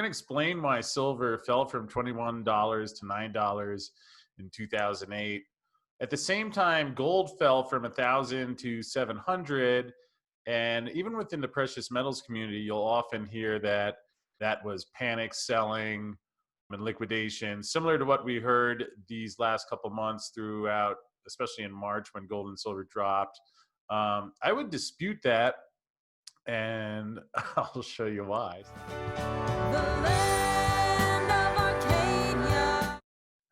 Can explain why silver fell from $21 to $9 in 2008. At the same time, gold fell from 1,000 to 700. And even within the precious metals community, you'll often hear that that was panic selling and liquidation, similar to what we heard these last couple months throughout, especially in March when gold and silver dropped. I would dispute that, and I'll show you why. The land of Arcadia.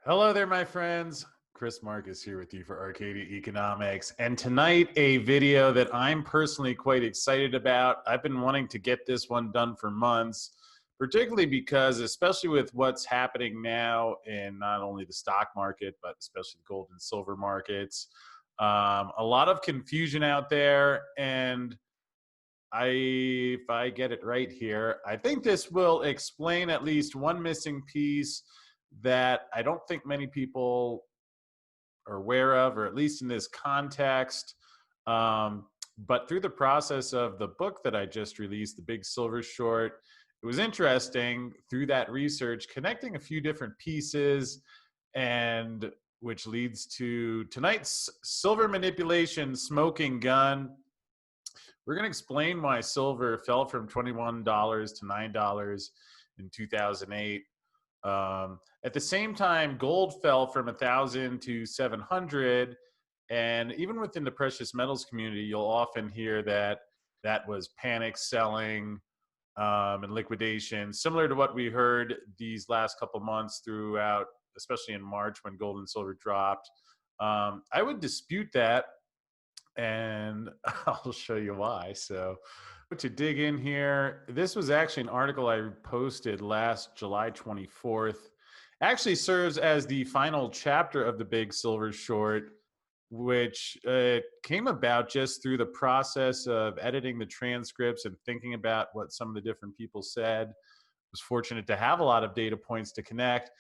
Hello there, my friends. Chris Marcus here with you for Arcadia Economics. And tonight, a video that I'm personally quite excited about. I've been wanting to get this one done for months, particularly because, especially with what's happening now in not only the stock market, but especially the gold and silver markets, a lot of confusion out there. And if I get it right here, I think this will explain at least one missing piece that I don't think many people are aware of, or at least in this context. But through the process of the book that I just released, The Big Silver Short, it was interesting through that research, connecting a few different pieces, and which leads to tonight's silver manipulation smoking gun. We're going to explain why silver fell from $21 to $9 in 2008. At the same time, gold fell from 1,000 to 700. And even within the precious metals community, you'll often hear that that was panic selling and liquidation, similar to what we heard these last couple months throughout, especially in March when gold and silver dropped. I would dispute that, and I'll show you why. So to dig in here, this was actually an article I posted last July 24th. Actually serves as the final chapter of The Big Silver Short, which came about just through the process of editing the transcripts and thinking about what some of the different people said. Was fortunate to have a lot of data points to connect,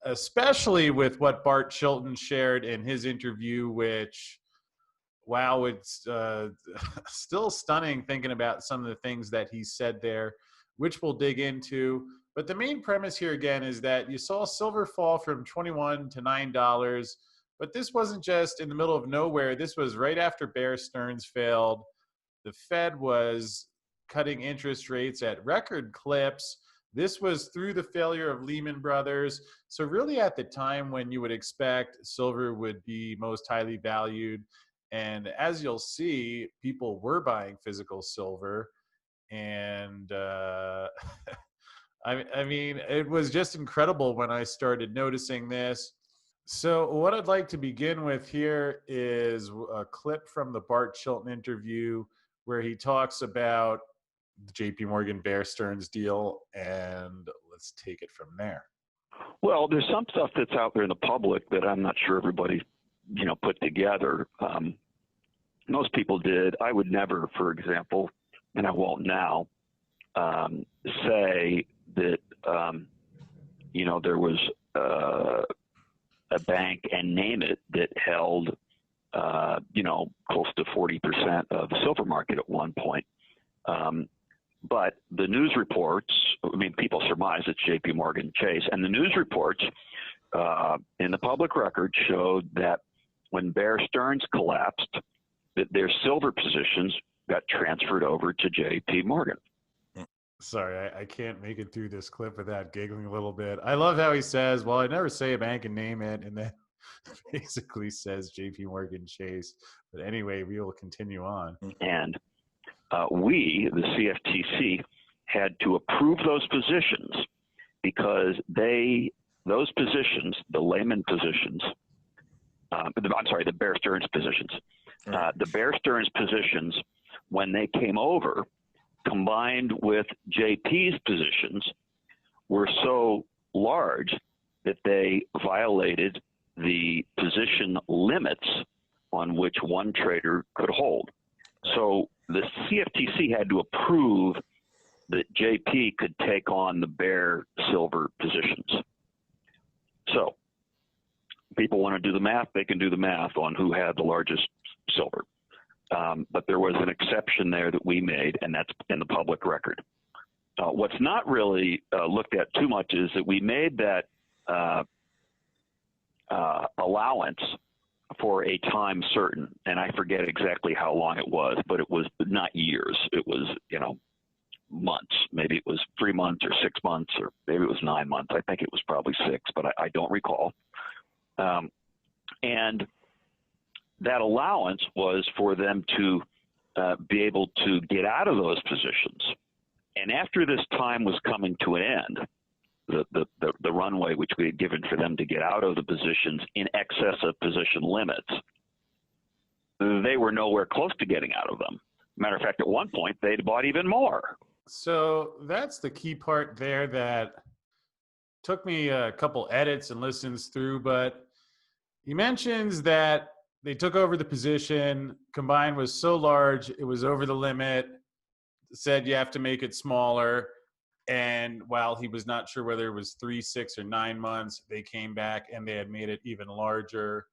especially with what Bart Chilton shared in his interview, which, wow, it's still stunning thinking about some of the things that he said there, which we'll dig into. But the main premise here again is that you saw silver fall from $21 to $9, but this wasn't just in the middle of nowhere. This was right after Bear Stearns failed. The Fed was cutting interest rates at record clips. This was through the failure of Lehman Brothers. So really at the time when you would expect silver would be most highly valued. And as you'll see, people were buying physical silver. And I mean, it was just incredible when I started noticing this. So what I'd like to begin with here is a clip from the Bart Chilton interview where he talks about the JP Morgan Bear Stearns deal, and let's take it from there. Well, there's some stuff that's out there in the public that I'm not sure everybody, put together. Most people did. I would never, for example, and I won't now, say that, there was a bank, and name it, that held, close to 40% of the silver market at one point. But the news reports, people surmise it's JP Morgan Chase, and the news reports in the public record showed that when Bear Stearns collapsed, that their silver positions got transferred over to JP Morgan. Sorry, I can't make it through this clip without giggling a little bit. I love how he says, well, I never say a bank and name it, and then basically says JP Morgan Chase. But anyway, we will continue on. And we, the CFTC, had to approve those positions because those positions, the Lehman positions, the Bear Stearns positions, the Bear Stearns positions, when they came over, combined with JP's positions, were so large that they violated the position limits on which one trader could hold. So the CFTC had to approve that JP could take on the Bear silver positions. So people want to do the math, they can do the math on who had the largest silver. But there was an exception there that we made, and that's in the public record. What's not really looked at too much is that we made that allowance for a time certain, and I forget exactly how long it was, but it was not years. It was, months. Maybe it was 3 months or 6 months, or maybe it was 9 months. I think it was probably 6, but I don't recall. And that allowance was for them to be able to get out of those positions. And after this time was coming to an end, the runway which we had given for them to get out of the positions in excess of position limits, they were nowhere close to getting out of them. Matter of fact, at one point, they'd bought even more. So that's the key part there that took me a couple edits and listens through, but he mentions that they took over the position, combined was so large, it was over the limit, said you have to make it smaller. And while he was not sure whether it was 3, 6, or 9 months, they came back and they had made it even larger.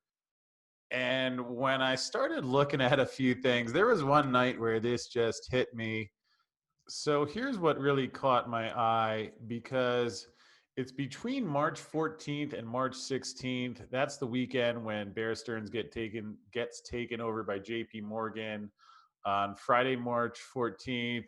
And when I started looking at a few things, there was one night where this just hit me. So here's what really caught my eye, because it's between March 14th and March 16th. That's the weekend when Bear Stearns gets taken over by JP Morgan. On Friday, March 14th,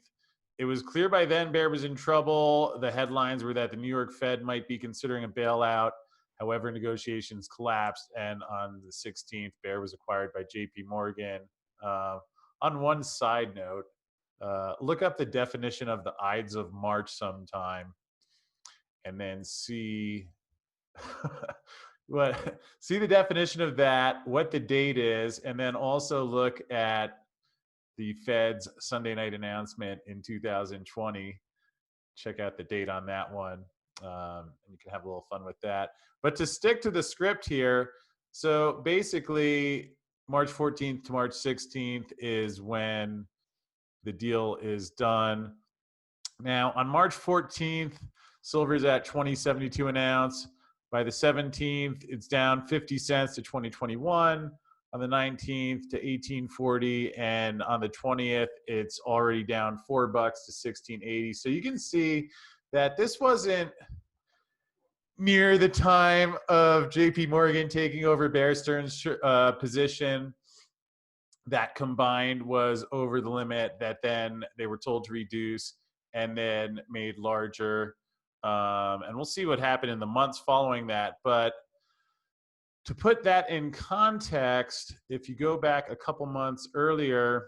it was clear by then Bear was in trouble. The headlines were that the New York Fed might be considering a bailout. However, negotiations collapsed, and on the 16th, Bear was acquired by JP Morgan. On one side note, look up the definition of the Ides of March sometime, and then see see the definition of that, what the date is, and then also look at the Fed's Sunday night announcement in 2020. Check out the date on that one. And you can have a little fun with that. But to stick to the script here, so basically March 14th to March 16th is when the deal is done. Now, on March 14th, silver's at $20.72 an ounce. By the 17th, it's down 50 cents to 2021. On the 19th to 1840, and on the 20th, it's already down $4 to 1680. So you can see that this wasn't near the time of JP Morgan taking over Bear Stearns' position. That combined was over the limit that then they were told to reduce and then made larger. And we'll see what happened in the months following that. But to put that in context, if you go back a couple months earlier,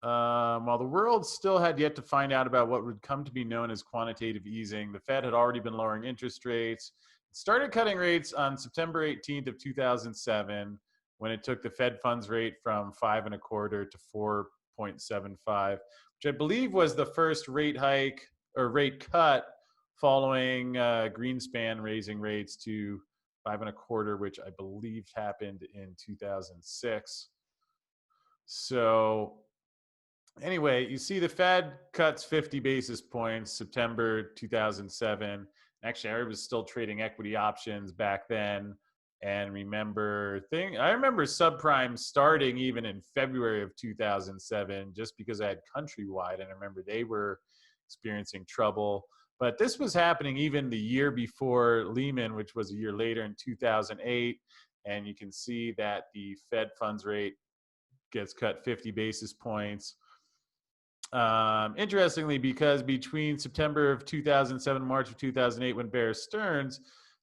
while the world still had yet to find out about what would come to be known as quantitative easing, the Fed had already been lowering interest rates. It started cutting rates on September 18th of 2007, when it took the Fed funds rate from 5.25 to 4.75, which I believe was the first rate hike or rate cut following Greenspan raising rates to 5.25, which I believe happened in 2006. So anyway, you see the Fed cuts 50 basis points September 2007. Actually, I was still trading equity options back then. And I remember subprime starting even in February of 2007, just because I had Countrywide, and I remember they were experiencing trouble. But this was happening even the year before Lehman, which was a year later in 2008. And you can see that the Fed funds rate gets cut 50 basis points. Interestingly, because between September of 2007 and March of 2008, when Bear Stearns,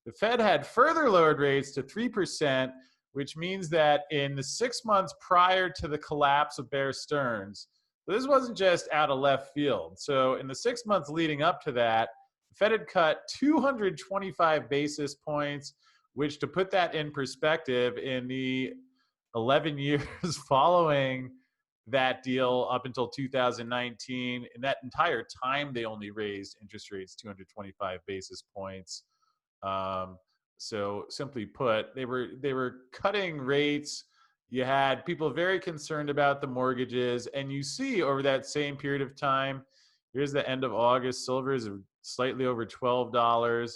the Fed had further lowered rates to 3%, which means that in the 6 months prior to the collapse of Bear Stearns, this wasn't just out of left field. So in the 6 months leading up to that, the Fed had cut 225 basis points, which, to put that in perspective, in the 11 years following that deal up until 2019, in that entire time, they only raised interest rates 225 basis points. So simply put, they were cutting rates. You had people very concerned about the mortgages, and you see over that same period of time, here's the end of August, silver is slightly over $12,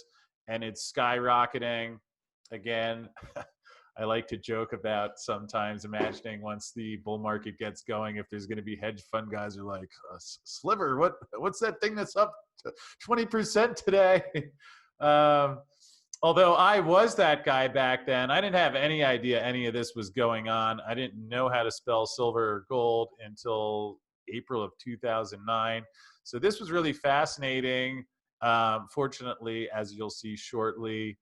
and it's skyrocketing again. I like to joke about sometimes imagining once the bull market gets going, if there's going to be hedge fund guys who are like, Sliver, what's that thing that's up 20% today? um, Although I was that guy back then, I didn't have any idea any of this was going on. I didn't know how to spell silver or gold until April of 2009. So this was really fascinating. Fortunately, as you'll see shortly,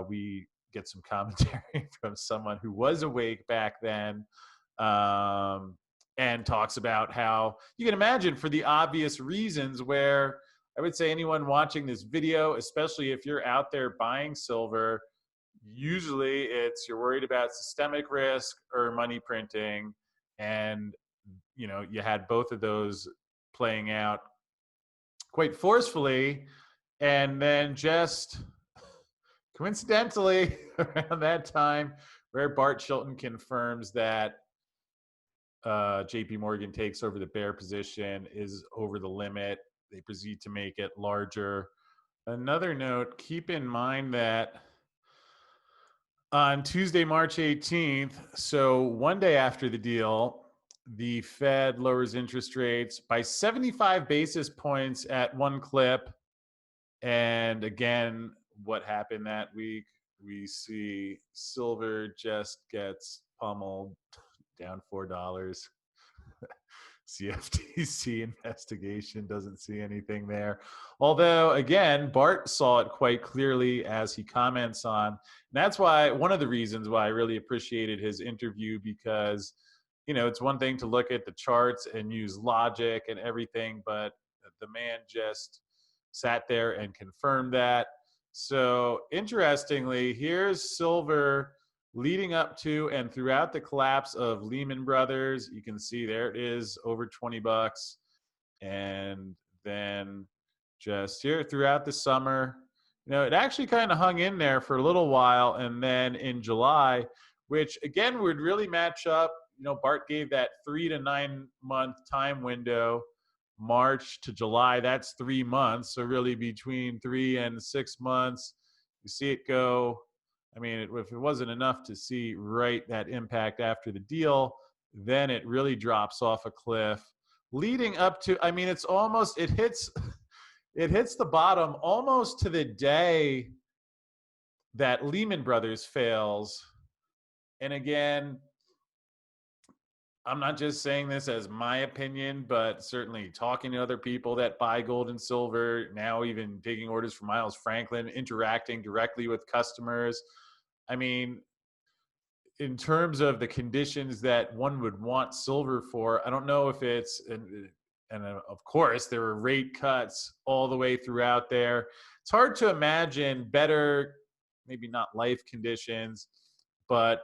we get some commentary from someone who was awake back then, and talks about how you can imagine, for the obvious reasons, where I would say anyone watching this video, especially if you're out there buying silver, usually it's you're worried about systemic risk or money printing. And, you had both of those playing out quite forcefully. And then just coincidentally, around that time, where Bart Chilton confirms that JP Morgan takes over the bear position, is over the limit. They proceed to make it larger. Another note, keep in mind that on Tuesday, March 18th, so one day after the deal, the Fed lowers interest rates by 75 basis points at one clip. And again, what happened that week? We see silver just gets pummeled, down $4. CFTC investigation doesn't see anything there. Although, again, Bart saw it quite clearly, as he comments on. And that's why, one of the reasons why I really appreciated his interview, because, it's one thing to look at the charts and use logic and everything, but the man just sat there and confirmed that. So interestingly, here's silver leading up to and throughout the collapse of Lehman Brothers. You can see there it is, over $20. And then just here throughout the summer, it actually kind of hung in there for a little while. And then in July, which again would really match up, Bart gave that 3 to 9 month time window, March to July. That's 3 months. So really between 3 and 6 months, you see it go. I mean, if it wasn't enough to see that impact after the deal, then it really drops off a cliff, leading up to, it hits the bottom almost to the day that Lehman Brothers fails. And again, I'm not just saying this as my opinion, but certainly talking to other people that buy gold and silver, now even taking orders from Miles Franklin, interacting directly with customers. I mean, in terms of the conditions that one would want silver for, I don't know if it's, and of course, there were rate cuts all the way throughout there. It's hard to imagine better, maybe not life conditions, but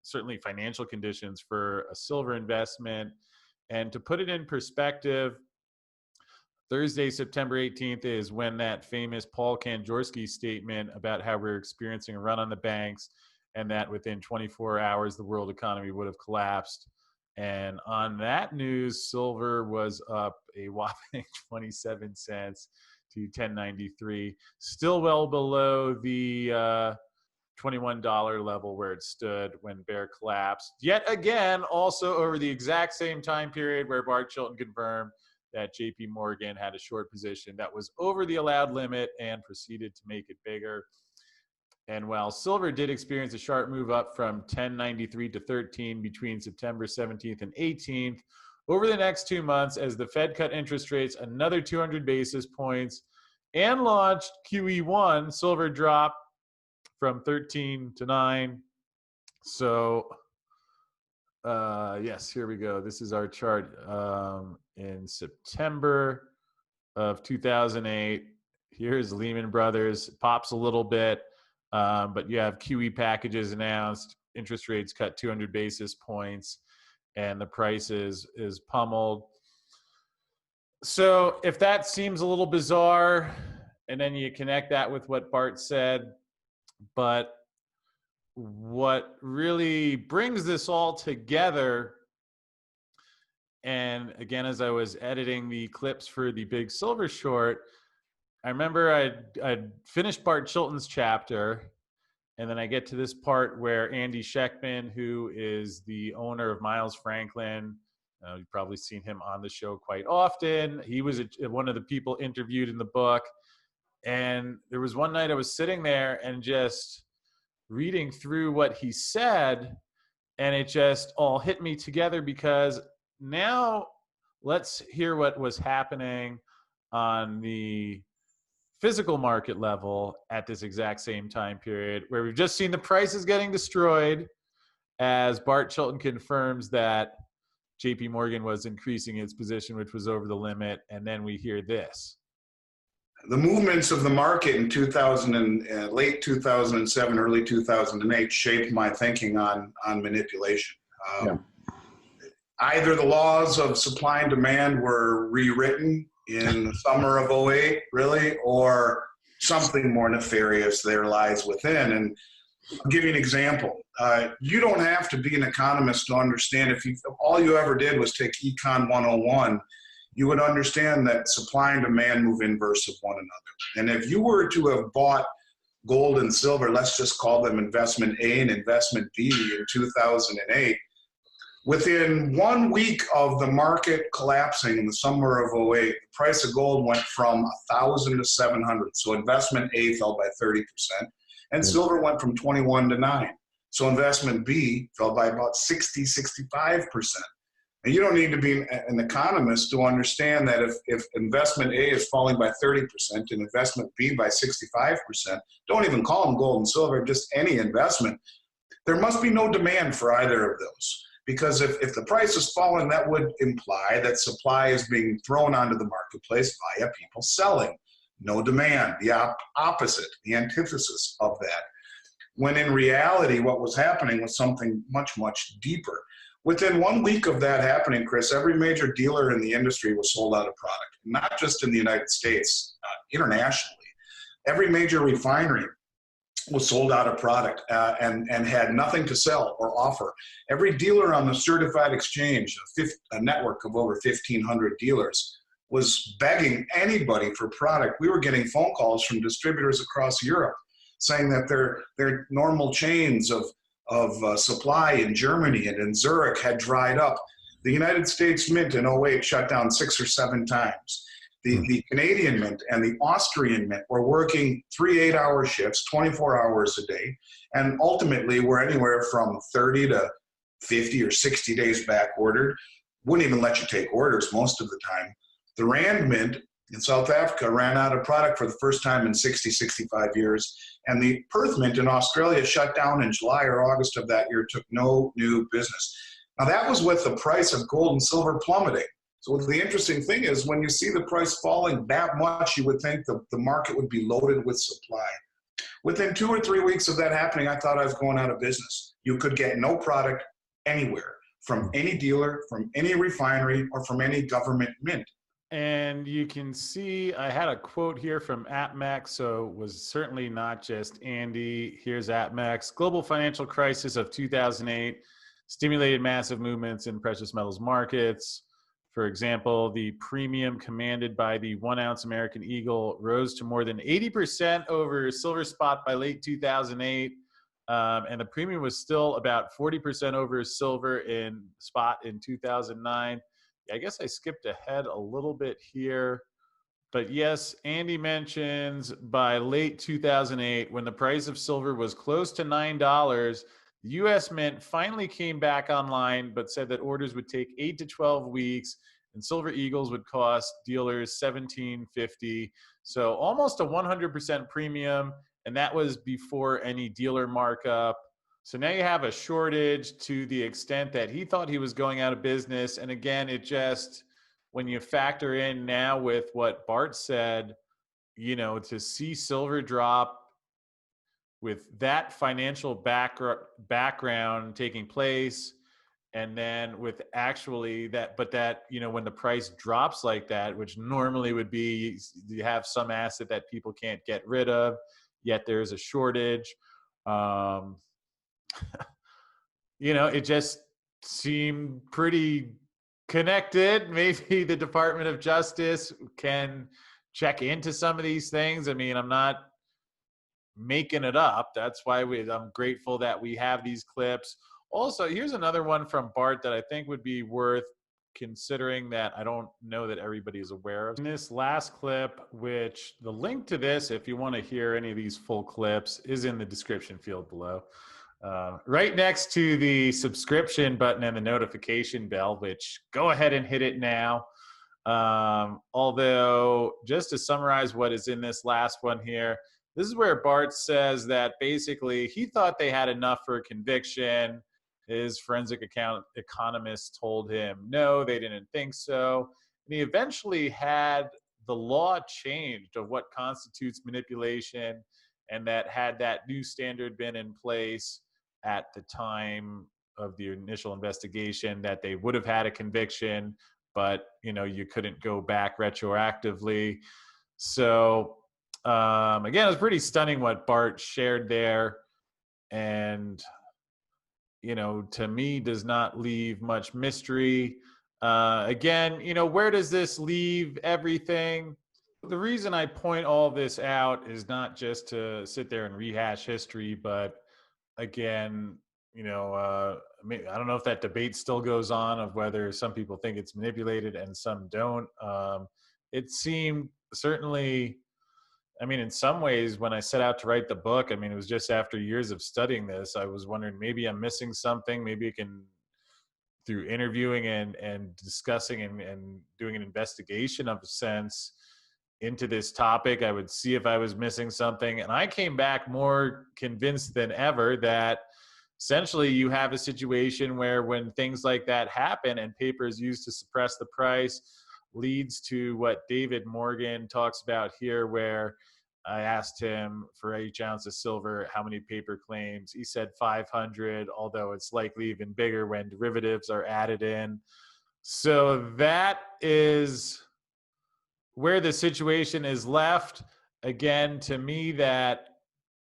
certainly financial conditions for a silver investment. And to put it in perspective, Thursday, September 18th is when that famous Paul Kanjorski statement about how we're experiencing a run on the banks and that within 24 hours, the world economy would have collapsed. And on that news, silver was up a whopping 27 cents to 1093, still well below the $21 level where it stood when bear collapsed. Yet again, also over the exact same time period where Bart Chilton confirmed that JP Morgan had a short position that was over the allowed limit and proceeded to make it bigger. And while silver did experience a sharp move up from 1093 to 13 between September 17th and 18th, over the next 2 months, as the Fed cut interest rates another 200 basis points and launched QE1, silver dropped from 13 to 9. So yes, here we go. This is our chart in September of 2008. Here's Lehman Brothers. It pops a little bit, but you have QE packages announced, interest rates cut 200 basis points, and the price is pummeled. So if that seems a little bizarre, and then you connect that with what Bart said, but what really brings this all together, and again, as I was editing the clips for the Big Silver Short, I remember I'd finished Bart Chilton's chapter, And then I get to this part where Andy Scheckman, who is the owner of Miles Franklin, you've probably seen him on the show quite often. He was one of the people interviewed in the book. And there was one night I was sitting there and just reading through what he said, and it just all hit me together, because now let's hear what was happening on the physical market level at this exact same time period, where we've just seen the prices getting destroyed as Bart Chilton confirms that JP Morgan was increasing its position, which was over the limit. And then we hear this. The movements of the market in 2000 and late 2007, early 2008 shaped my thinking on manipulation. Either the laws of supply and demand were rewritten in the summer of '08, really, or something more nefarious there lies within. And I'll give you an example. You don't have to be an economist to understand. If all you ever did was take Econ 101, you would understand that supply and demand move inverse of one another. And if you were to have bought gold and silver, let's just call them investment A and investment B in 2008, within 1 week of the market collapsing in the summer of '08, the price of gold went from 1,000 to 700. So investment A fell by 30%, and silver went from 21 to 9. So investment B fell by about 65%. And you don't need to be an economist to understand that if investment A is falling by 30% and investment B by 65%, don't even call them gold and silver, just any investment, there must be no demand for either of those. Because if the price is falling, that would imply that supply is being thrown onto the marketplace via people selling. No demand, the opposite, the antithesis of that. When in reality, what was happening was something much, much deeper. Within 1 week of that happening, Chris, every major dealer in the industry was sold out of product, not just in the United States, internationally. Every major refinery was sold out of product and had nothing to sell or offer. Every dealer on the certified exchange, a network of over 1,500 dealers, was begging anybody for product. We were getting phone calls from distributors across Europe saying that their normal chains of supply in Germany and in Zurich had dried up. The United States Mint in '08 shut down 6 or 7 times. The Canadian Mint and the Austrian Mint were working 3 8-hour shifts, 24 hours a day, and ultimately were anywhere from 30 to 50 or 60 days back ordered. Wouldn't even let you take orders most of the time. The Rand Mint in South Africa ran out of product for the first time in 60, 65 years. And the Perth Mint in Australia shut down in July or August of that year, took no new business. Now that was with the price of gold and silver plummeting. So the interesting thing is when you see the price falling that much, you would think the market would be loaded with supply. Within 2 or 3 weeks of that happening, I thought I was going out of business. You could get no product anywhere from any dealer, from any refinery, or from any government mint. And you can see I had a quote here from APMEX, so it was certainly not just Andy. Here's APMEX. Global financial crisis of 2008 stimulated massive movements in precious metals markets. For example, the premium commanded by the 1-ounce American Eagle rose to more than 80% over silver spot by late 2008. And the premium was still about 40% over silver in spot in 2009. I guess I skipped ahead a little bit here. But yes, Andy mentions by late 2008, when the price of silver was close to $9, the U.S. Mint finally came back online, but said that orders would take 8 to 12 weeks, and Silver Eagles would cost dealers $17.50. So almost a 100% premium, and that was before any dealer markup. So now you have a shortage to the extent that he thought he was going out of business. And again, it just, when you factor in now with what Bart said, you know, to see silver drop with that financial background taking place, and then with actually that, but that, you know, when the price drops like that, which normally would be you have some asset that people can't get rid of, yet there's a shortage. You know, it just seemed pretty connected. Maybe the Department of Justice can check into some of these things. I mean, I'm not making it up. That's why I'm grateful that we have these clips. Also, here's another one from Bart that I think would be worth considering that I don't know that everybody is aware of. In this last clip, which the link to this, if you want to hear any of these full clips, is in the description field below. Right next to the subscription button and the notification bell, which go ahead and hit it now. Although, just to summarize what is in this last one here, this is where Bart says that basically he thought they had enough for a conviction. His forensic economist told him, no, they didn't think so. And he eventually had the law changed of what constitutes manipulation, and that had that new standard been in place at the time of the initial investigation, that they would have had a conviction, but you couldn't go back retroactively. So again, it was pretty stunning what Bart shared there, and to me does not leave much mystery. Again, where does this leave everything? The reason I point all this out is not just to sit there and rehash history, but again, I don't know if that debate still goes on of whether some people think it's manipulated and some don't. It seemed certainly, in some ways, when I set out to write the book, it was just after years of studying this, I was wondering maybe I'm missing something. Maybe it can, through interviewing and discussing and doing an investigation of a sense into this topic, I would see if I was missing something. And I came back more convinced than ever that essentially you have a situation where when things like that happen and paper is used to suppress the price, leads to what David Morgan talks about here, where I asked him for each ounce of silver, how many paper claims? He said 500, although it's likely even bigger when derivatives are added in. So that is where the situation is left. Again, to me, that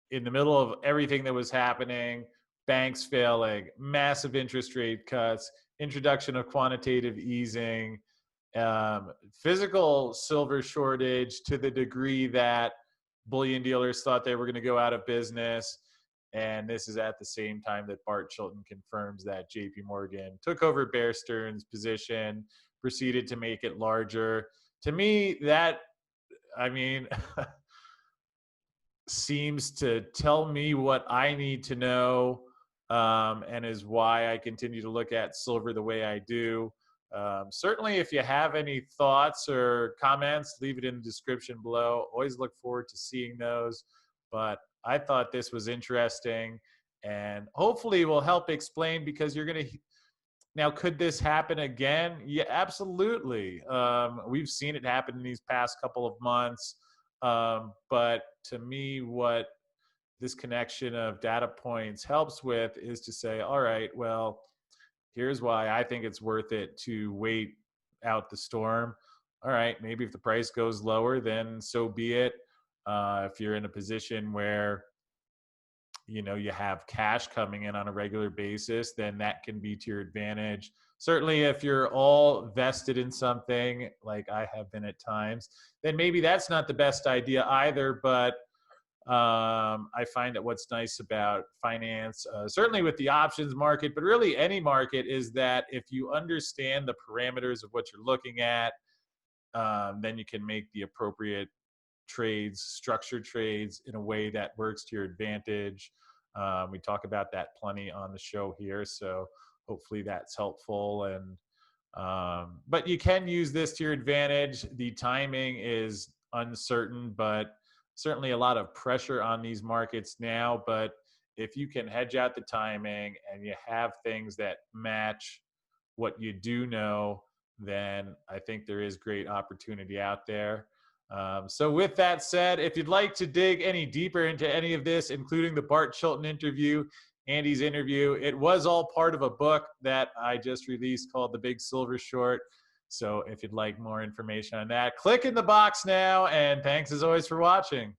in the middle of everything that was happening, banks failing, massive interest rate cuts, introduction of quantitative easing, physical silver shortage to the degree that bullion dealers thought they were going to go out of business. And this is at the same time that Bart Chilton confirms that JP Morgan took over Bear Stearns' position, proceeded to make it larger. To me, that, seems to tell me what I need to know, and is why I continue to look at silver the way I do. Certainly, if you have any thoughts or comments, leave it in the description below. Always look forward to seeing those. But I thought this was interesting, and hopefully will help explain, because you're going to... Now, could this happen again? Yeah, absolutely. We've seen it happen in these past couple of months. But to me, what this connection of data points helps with is to say, all right, well, here's why I think it's worth it to wait out the storm. All right, maybe if the price goes lower, then so be it. If you're in a position where you have cash coming in on a regular basis, then that can be to your advantage. Certainly, if you're all vested in something, like I have been at times, then maybe that's not the best idea either. But I find that what's nice about finance, certainly with the options market, but really any market, is that if you understand the parameters of what you're looking at, then you can make the appropriate trades, structured trades in a way that works to your advantage. We talk about that plenty on the show here, so hopefully that's helpful. And but you can use this to your advantage. The timing is uncertain, but certainly a lot of pressure on these markets now. But if you can hedge out the timing and you have things that match what you do know, then I think there is great opportunity out there. So with that said, if you'd like to dig any deeper into any of this, including the Bart Chilton interview, Andy's interview, it was all part of a book that I just released called The Big Silver Short. So if you'd like more information on that, click in the box now, and thanks as always for watching.